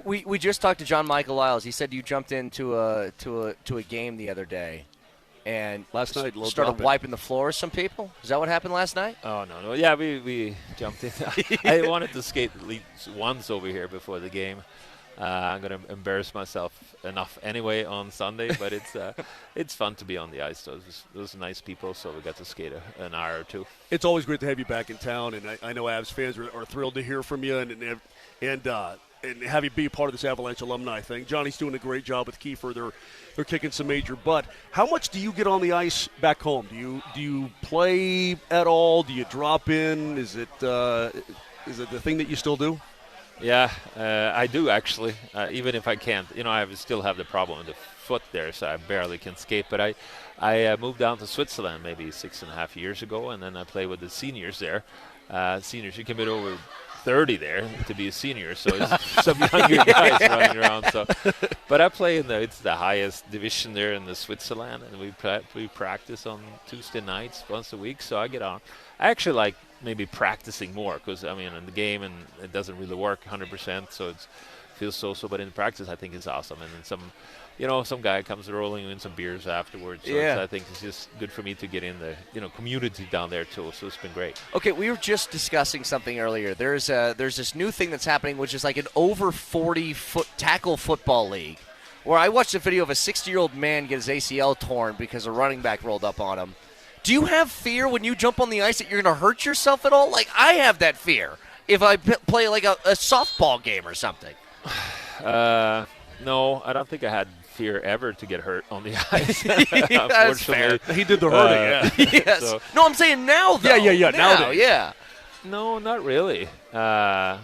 We just talked to John Michael Lyles. He said you jumped into a game the other day and last night started wiping the floor with some people. Is that what happened last night? Oh, no. Yeah, we jumped in. I wanted to skate at least once over here before the game. I'm going to embarrass myself enough anyway on Sunday, but it's fun to be on the ice. Those are nice people, so we got to skate an hour or two. It's always great to have you back in town, and I know Avs fans are thrilled to hear from you and have you be part of this Avalanche alumni thing. Johnny's doing a great job with Kiefer. They're kicking some major butt. How much do you get on the ice back home? Do you play at all? Do you drop in? Is it the thing that you still do? Yeah, I do actually. Even if I can't, I still have the problem with the foot there, so I barely can skate. But I moved down to Switzerland maybe 6.5 years ago, and then I play with the seniors there. Seniors, you can be over 30 there to be a senior, so it's some younger guys running around. So, but I play it's the highest division there in the Switzerland, and we practice on Tuesday nights once a week. So I get on. I actually like maybe practicing more because in the game and it doesn't really work 100%, so it feels so. But in practice, I think it's awesome. And then some guy comes rolling in some beers afterwards. So yeah. I think it's just good for me to get in the community down there too. So it's been great. Okay, we were just discussing something earlier. There's this new thing that's happening, which is like an over 40-foot tackle football league, where I watched a video of a 60-year-old man get his ACL torn because a running back rolled up on him. Do you have fear when you jump on the ice that you're going to hurt yourself at all? Like, I have that fear if I play like a softball game or something. No, I don't think I had fear ever to get hurt on the ice. That's fair. He did the hurting, yeah. Yes. So. No, I'm saying now, though. Yeah. Now, yeah. No, not really. I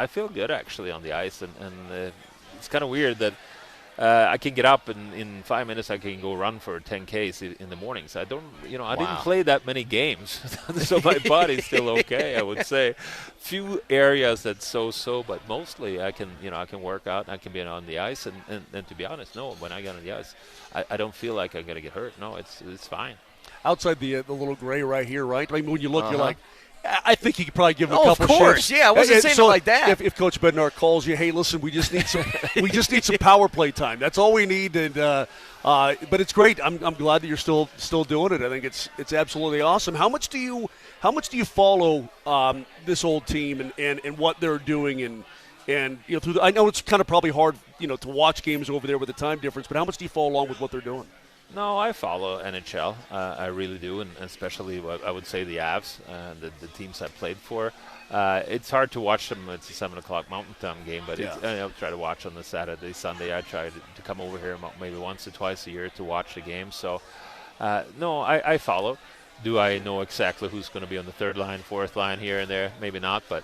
feel good actually on the ice, and it's kind of weird that I can get up and in 5 minutes I can go run for 10Ks in the mornings. I don't, I didn't play that many games, so my body's still okay. I would say, few areas that's so, but mostly I can work out. I can be on the ice, and to be honest, no, when I get on the ice, I don't feel like I'm gonna get hurt. No, it's fine. Outside the little gray right here, right? I mean, when you look, you're like, I think he could probably give him a couple. Of course, shifts. Yeah. I wasn't saying so it like that. If Coach Bednar calls you, hey, listen, we just need some power play time. That's all we need. And but it's great. I'm glad that you're still doing it. I think it's absolutely awesome. How much do you follow this old team and what they're doing and through I know it's kind of probably hard to watch games over there with the time difference, but how much do you follow along with what they're doing? No, I follow NHL. I really do, and especially I would say the Avs, the teams I played for. It's hard to watch them. It's a 7 o'clock Mountain Time game, but I'll try to watch on the Saturday, Sunday. I try to come over here maybe once or twice a year to watch the game. So, no, I follow. Do I know exactly who's going to be on the third line, fourth line here and there? Maybe not, but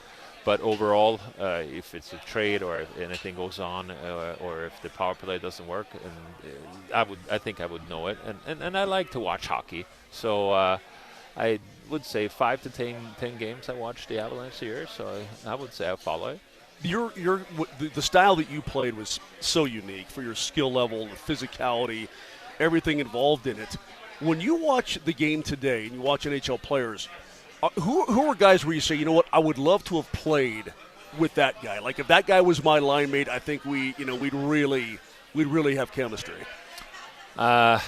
overall, if it's a trade or if anything goes on, or if the power play doesn't work, and I think I would know it. And I like to watch hockey, so I would say 5 to 10 games I watched the Avalanche a year. So I would say I follow it. The style that you played was so unique for your skill level, the physicality, everything involved in it. When you watch the game today and you watch NHL players, who are guys where you say, you know what, I would love to have played with that guy? Like if that guy was my line mate, I think we'd really have chemistry. Yeah,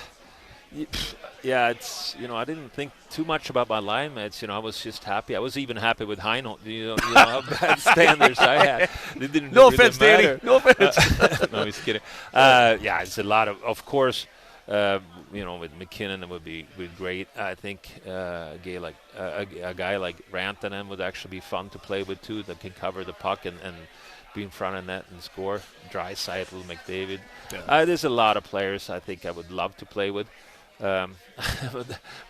it's I didn't think too much about my line mates. I was just happy. I was even happy with Heino. How bad standards I had. They didn't. No really offense, matter. Danny. No offense. No, he's kidding. Yeah, it's a lot of course. With McKinnon, it would be great. I think a guy like Rantanen would actually be fun to play with too. That can cover the puck and be in front of net and score. Draisaitl, McDavid. Yeah. There's a lot of players I think I would love to play with. Maybe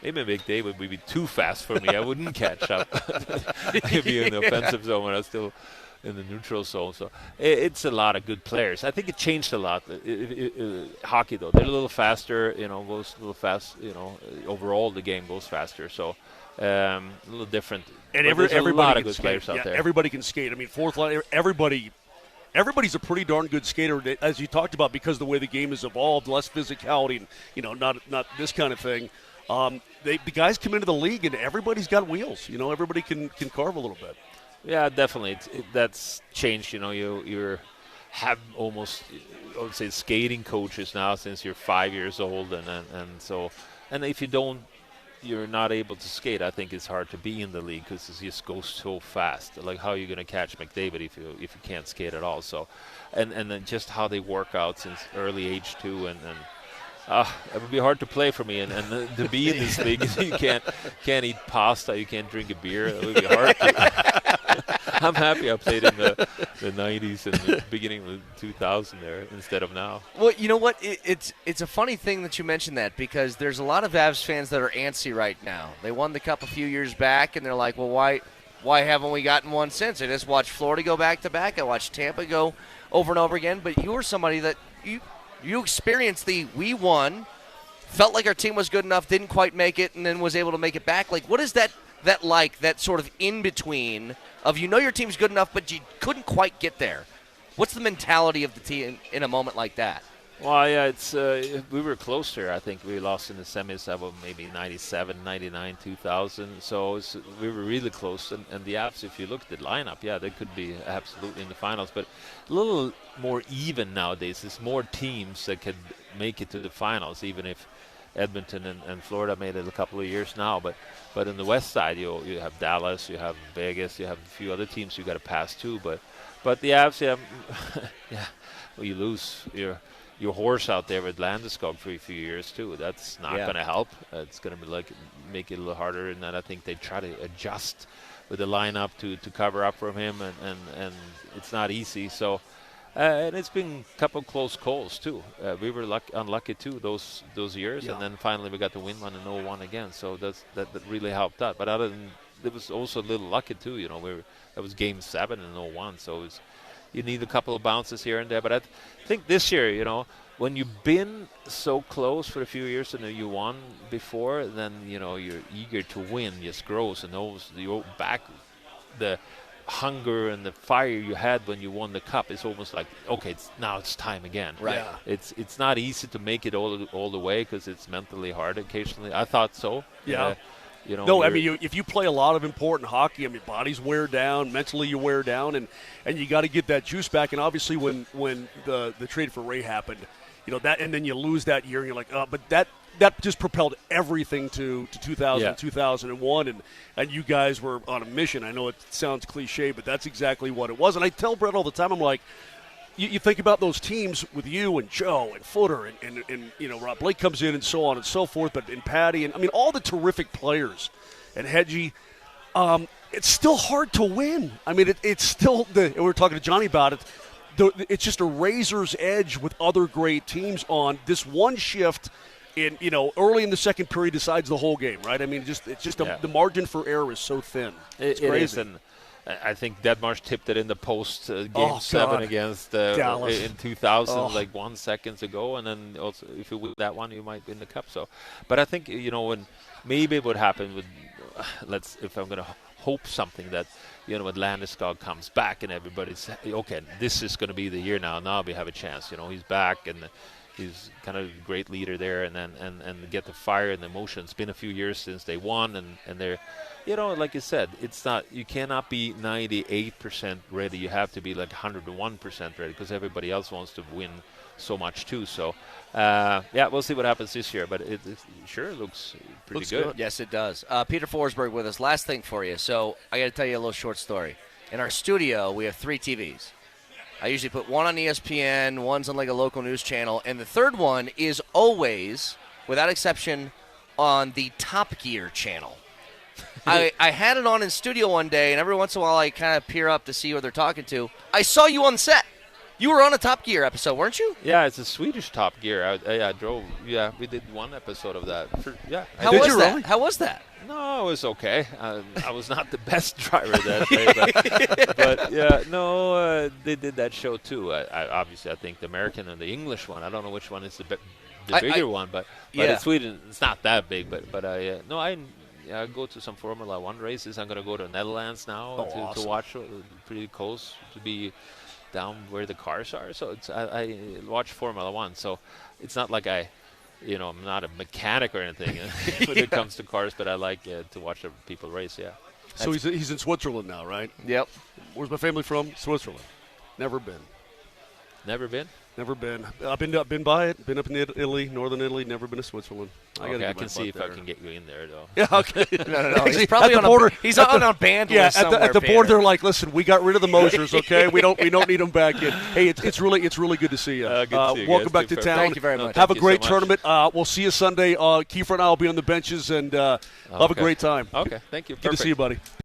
McDavid would be too fast for me. I wouldn't catch up. He'd be in the offensive zone when I was still in the neutral zone. So it's a lot of good players. I think it changed a lot. Hockey, though, they're a little faster, goes a little fast, overall the game goes faster. So a little different. And everybody a lot of good players out there. Everybody can skate. I mean, fourth line, everybody's a pretty darn good skater, as you talked about, because of the way the game has evolved, less physicality, and not this kind of thing. The guys come into the league and everybody's got wheels. Everybody can carve a little bit. Yeah, definitely. That's changed. You're have almost, I would say, skating coaches now since you're 5 years old, and if you're not able to skate. I think it's hard to be in the league because it just goes so fast. Like, how are you going to catch McDavid if you can't skate at all? So, and then just how they work out since early age too, and it would be hard to play for me, and to be in this league, you can't eat pasta, you can't drink a beer. It would be hard. I'm happy I played in the 90s and the beginning of 2000 there instead of now. Well, you know what? It's a funny thing that you mentioned that, because there's a lot of Avs fans that are antsy right now. They won the Cup a few years back, and they're like, well, why haven't we gotten one since? I just watched Florida go back-to-back. I watched Tampa go over and over again. But you were somebody that you experienced we won, felt like our team was good enough, didn't quite make it, and then was able to make it back. Like, what is that like, that sort of in-between of your team's good enough, but you couldn't quite get there? What's the mentality of the team in a moment like that? Well, yeah, it's we were closer. I think we lost in the semis of maybe 97, 99, 2000. So we were really close. And the Avs, if you look at the lineup, yeah, they could be absolutely in the finals. But a little more even nowadays. There's more teams that could make it to the finals, even if Edmonton and Florida made it a couple of years now. But in the West side, you have Dallas, you have Vegas, you have a few other teams you got to pass too. But the Avs, yeah, well, you lose your horse out there with Landeskog for a few years too. That's not going to help. It's going to be make it a little harder. And then I think they try to adjust with the lineup to cover up from him, and it's not easy. So. And it's been a couple of close calls too. We were unlucky too those years, and then finally we got to win one in 01 again. So that really helped out. But it was also a little lucky too. That was Game 7 in 01. So you need a couple of bounces here and there. But I think this year, when you've been so close for a few years and you won before, then you're eager to win. Just grows, and you're back the hunger and the fire you had when you won the cup is almost like, okay, now it's time again. Right. Yeah. It's not easy to make it all the way because it's mentally hard occasionally. I thought so. Yeah. No, I mean, if you play a lot of important hockey, I mean, bodies wear down, mentally you wear down, and you got to get that juice back. And obviously, when the trade for Ray happened, that, and then you lose that year, and you're like, but that just propelled everything to 2000, 2001, and you guys were on a mission. I know it sounds cliche, but that's exactly what it was. And I tell Brett all the time, I'm like, you think about those teams with you and Joe and Footer and Rob Blake comes in and so on and so forth, but and Patty and I mean all the terrific players and Hedgie. It's still hard to win. I mean, it's still we were talking to Johnny about it. It's just a razor's edge with other great teams on this one shift. Early in the second period decides the whole game, right? I mean, the margin for error is so thin. It's crazy. It is, and I think Detmarsh tipped it in the post Game 7 against Dallas in 2000, like 1 second ago, and then also if you win that one, you might win the cup. So, but I think when maybe what happened with if I'm going to hope something that when Landeskog comes back and everybody's okay, this is going to be the year now. Now we have a chance. He's back and. He's kind of a great leader there, and get the fire and the emotion. It's been a few years since they won, and they're, like you said, it's not. You cannot be 98% ready. You have to be like 101% ready because everybody else wants to win so much too. So, we'll see what happens this year, but it sure looks pretty good. Yes, it does. Peter Forsberg with us. Last thing for you. So I got to tell you a little short story. In our studio, we have 3 TVs. I usually put one on ESPN, one's on like a local news channel, and the third one is always, without exception, on the Top Gear channel. I had it on in studio one day, and every once in a while I kind of peer up to see who they're talking to. I saw you on set. You were on a Top Gear episode, weren't you? Yeah, it's a Swedish Top Gear. I drove. Yeah, we did one episode of that. How was that? How was that? No, it was okay. I was not the best driver that day, but they did that show too. Obviously, I think the American and the English one. I don't know which one is the bigger one, but in Sweden it's not that big. But I go to some Formula 1 races. I'm going to go to Netherlands now to watch. Pretty close to be down where the cars are. So I watch Formula 1. So it's not like I'm not a mechanic or anything when it comes to cars, but I like to watch people race, yeah. So he's in Switzerland now, right? Yep. Where's my family from? Switzerland. Never been. Never been? Never been. I've been by it. Been up in Italy, northern Italy. Never been to Switzerland. I can see if I can get you in there, though. Yeah, okay. No. He's probably on the border. He's on a band list somewhere. At the board, they're like, listen, we got rid of the Mosers, okay? we don't need them back in. Hey, it's really good to see you. Good to see you welcome guys. back to town. Thank you very much. Have a Thank you great so much. tournament. We'll see you Sunday. Kiefer and I will be on the benches, and have a great time. Okay, thank you. Good to see you, buddy.